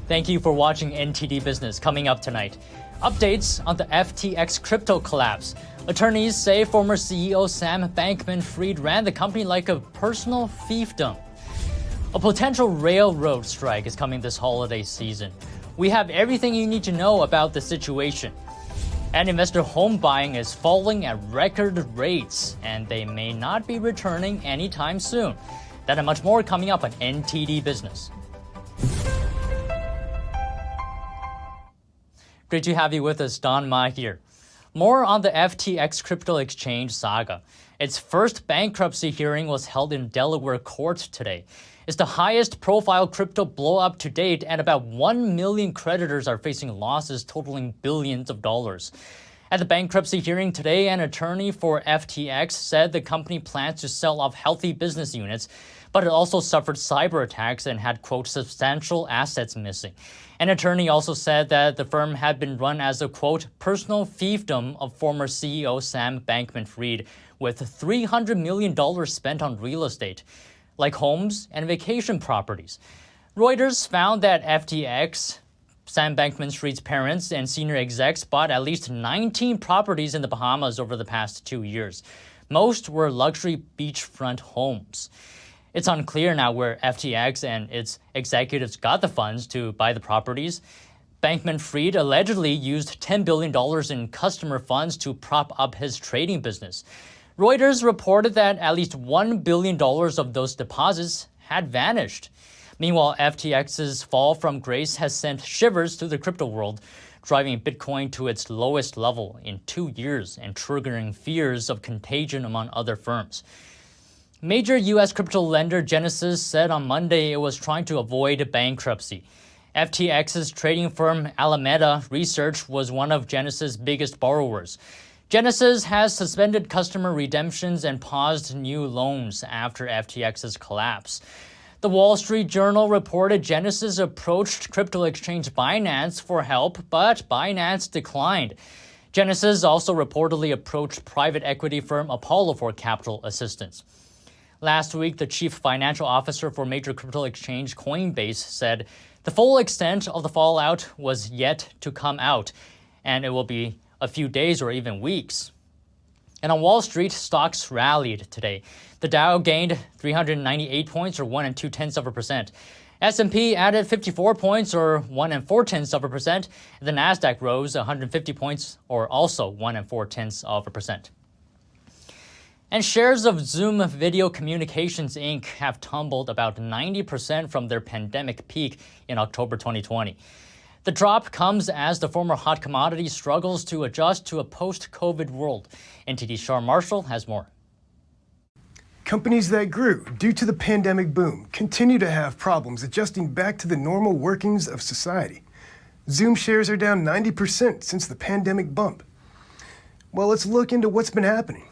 Thank you for watching NTD Business. Coming up tonight, updates on the FTX crypto collapse. Attorneys say former CEO Sam Bankman-Fried ran the company like a personal fiefdom. A potential railroad strike is coming this holiday season. We have everything you need to know about the situation. And investor home buying is falling at record rates, and they may not be returning anytime soon. That and much more coming up on NTD Business. Great to have you with us, Don Ma here. More on the FTX crypto exchange saga. Its first bankruptcy hearing was held in Delaware court today. It's the highest profile crypto blow-up to date, and about 1 million creditors are facing losses totaling billions of dollars. At the bankruptcy hearing today, an attorney for FTX said the company plans to sell off healthy business units, but it also suffered cyber attacks and had, quote, substantial assets missing. An attorney also said that the firm had been run as a, quote, personal fiefdom of former CEO Sam Bankman-Fried, with $300 million spent on real estate, like homes and vacation properties. Reuters found that FTX, Sam Bankman-Fried's parents and senior execs, bought at least 19 properties in the Bahamas over the past 2 years. Most were luxury beachfront homes. It's unclear now where FTX and its executives got the funds to buy the properties. Bankman-Fried allegedly used $10 billion in customer funds to prop up his trading business. Reuters reported that at least $1 billion of those deposits had vanished. Meanwhile, FTX's fall from grace has sent shivers to the crypto world, driving Bitcoin to its lowest level in 2 years and triggering fears of contagion among other firms. Major U.S. crypto lender Genesis said on Monday it was trying to avoid bankruptcy. FTX's trading firm Alameda Research was one of Genesis' biggest borrowers. Genesis has suspended customer redemptions and paused new loans after FTX's collapse. The Wall Street Journal reported Genesis approached crypto exchange Binance for help, but Binance declined. Genesis also reportedly approached private equity firm Apollo for capital assistance. Last week, the chief financial officer for major crypto exchange Coinbase said the full extent of the fallout was yet to come out, and it will be a few days or even weeks. And on Wall Street, stocks rallied today. The Dow gained 398 points, or 1 2/10%. S&P added 54 points, or 1 4/10%. The Nasdaq rose 150 points, or also 1 4/10%. And shares of Zoom Video Communications Inc. have tumbled about 90% from their pandemic peak in October 2020. The drop comes as the former hot commodity struggles to adjust to a post-COVID world. NTD's Shar Marshall has more. Companies that grew due to the pandemic boom continue to have problems adjusting back to the normal workings of society. Zoom shares are down 90% since the pandemic bump. Well, let's look into what's been happening.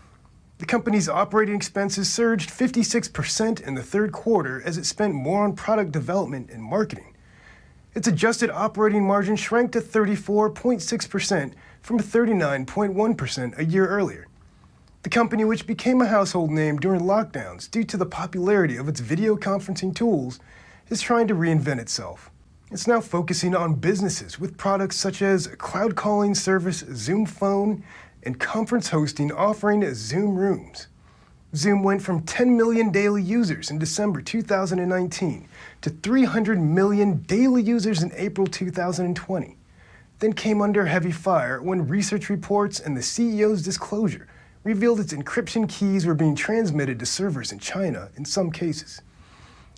The company's operating expenses surged 56% in the third quarter as it spent more on product development and marketing. Its adjusted operating margin shrank to 34.6% from 39.1% a year earlier. The company, which became a household name during lockdowns due to the popularity of its video conferencing tools, is trying to reinvent itself. It's now focusing on businesses with products such as cloud calling service Zoom Phone and conference hosting offering Zoom Rooms. Zoom went from 10 million daily users in December 2019 to 300 million daily users in April 2020, then came under heavy fire when research reports and the CEO's disclosure revealed its encryption keys were being transmitted to servers in China in some cases.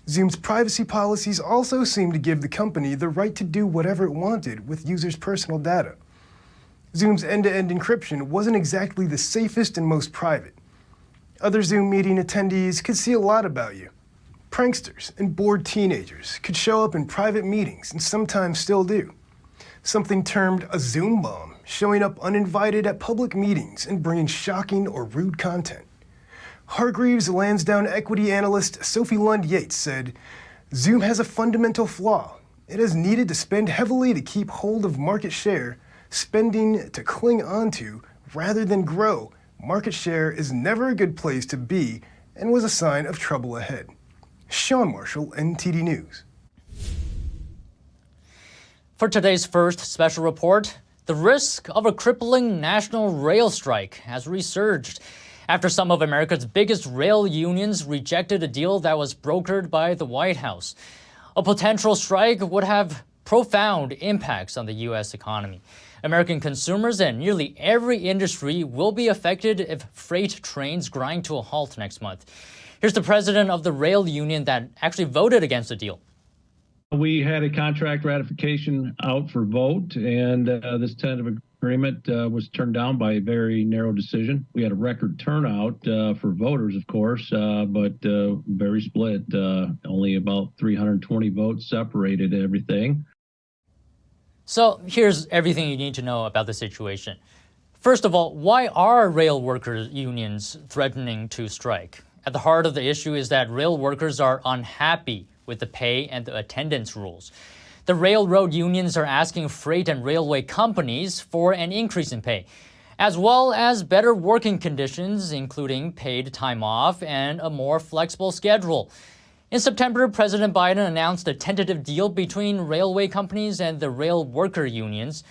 Zoom's privacy policies also seemed to give the company the right to do whatever it wanted with users' personal data. Zoom's end-to-end encryption wasn't exactly the safest and most private. Other Zoom meeting attendees could see a lot about you. Pranksters and bored teenagers could show up in private meetings and sometimes still do. Something termed a Zoom bomb, showing up uninvited at public meetings and bringing shocking or rude content. Hargreaves Lansdowne equity analyst Sophie Lund Yates said, "Zoom has a fundamental flaw. It has needed to spend heavily to keep hold of market share, spending to cling onto rather than grow. Market share is never a good place to be and was a sign of trouble ahead." Sean Marshall, NTD News. For today's first special report, the risk of a crippling national rail strike has resurged after some of America's biggest rail unions rejected a deal that was brokered by the White House. A potential strike would have profound impacts on the U.S. economy. American consumers and nearly every industry will be affected if freight trains grind to a halt next month. Here's the president of the rail union that actually voted against the deal. We had a contract ratification out for vote, and this tentative agreement was turned down by a very narrow decision. We had a record turnout for voters, of course, but very split. Only about 320 votes separated everything. So here's everything you need to know about the situation. First of all, why are rail workers unions threatening to strike? At the heart of the issue is that rail workers are unhappy with the pay and the attendance rules. The railroad unions are asking freight and railway companies for an increase in pay, as well as better working conditions, including paid time off and a more flexible schedule. In September, President Biden announced a tentative deal between railway companies and the rail worker unions.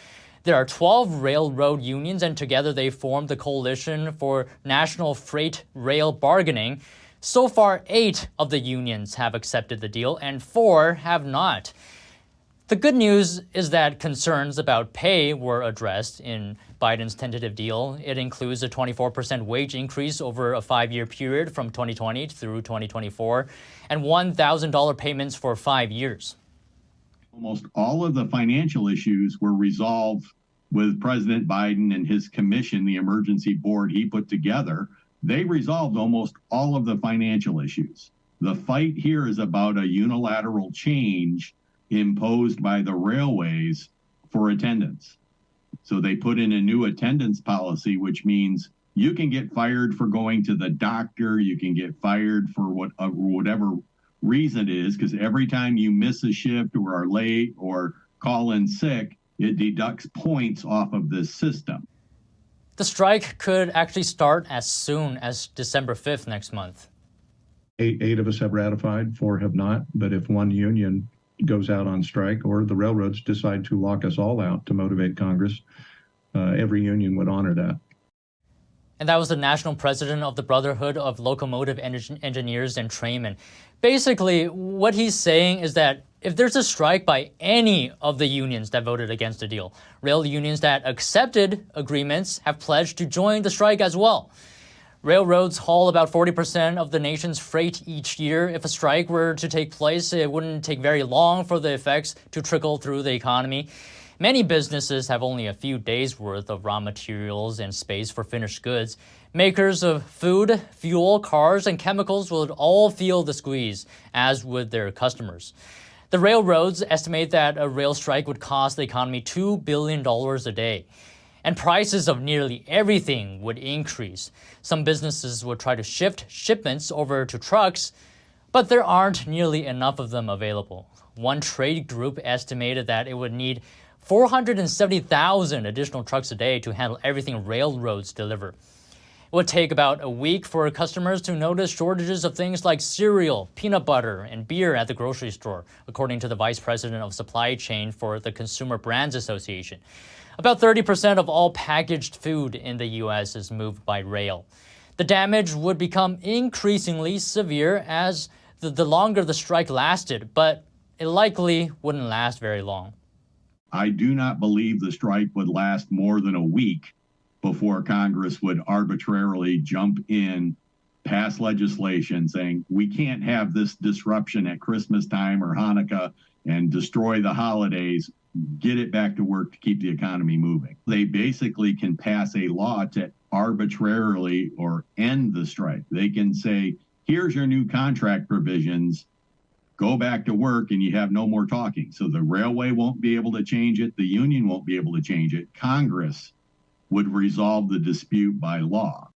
There are 12 railroad unions, and together they formed the Coalition for National Freight Rail Bargaining. So far, 8 of the unions have accepted the deal and 4 have not. The good news is that concerns about pay were addressed in Biden's tentative deal. It includes a 24% wage increase over a 5-year period from 2020 through 2024 and $1,000 payments for 5 years. Almost all of the financial issues were resolved with President Biden and his commission, the emergency board he put together. They resolved almost all of the financial issues. The fight here is about a unilateral change imposed by the railways for attendance. So they put in a new attendance policy, which means you can get fired for going to the doctor, you can get fired for whatever reason it is, because every time you miss a shift or are late or call in sick, it deducts points off of this system. The strike could actually start as soon as December 5th next month. Eight of us have ratified, 4 have not. But if one union goes out on strike or the railroads decide to lock us all out to motivate Congress, every union would honor that. And that was the national president of the Brotherhood of Locomotive Engineers and Trainmen. Basically, what he's saying is that if there's a strike by any of the unions that voted against the deal, rail unions that accepted agreements have pledged to join the strike as well. Railroads haul about 40% of the nation's freight each year. If a strike were to take place, it wouldn't take very long for the effects to trickle through the economy. Many businesses have only a few days' worth of raw materials and space for finished goods. Makers of food, fuel, cars, and chemicals would all feel the squeeze, as would their customers. The railroads estimate that a rail strike would cost the economy $2 billion a day. And prices of nearly everything would increase. Some businesses would try to shift shipments over to trucks, but there aren't nearly enough of them available. One trade group estimated that it would need 470,000 additional trucks a day to handle everything railroads deliver. It would take about a week for customers to notice shortages of things like cereal, peanut butter, and beer at the grocery store, according to the vice president of supply chain for the Consumer Brands Association. About 30% of all packaged food in the U.S. is moved by rail. The damage would become increasingly severe as the longer the strike lasted, but it likely wouldn't last very long. I do not believe the strike would last more than a week before Congress would arbitrarily jump in, pass legislation saying we can't have this disruption at Christmas time or Hanukkah and destroy the holidays. Get it back to work to keep the economy moving. They basically can pass a law to arbitrarily or end the strike. They can say, here's your new contract provisions, go back to work and you have no more talking. So the railway won't be able to change it, the union won't be able to change it. Congress would resolve the dispute by law.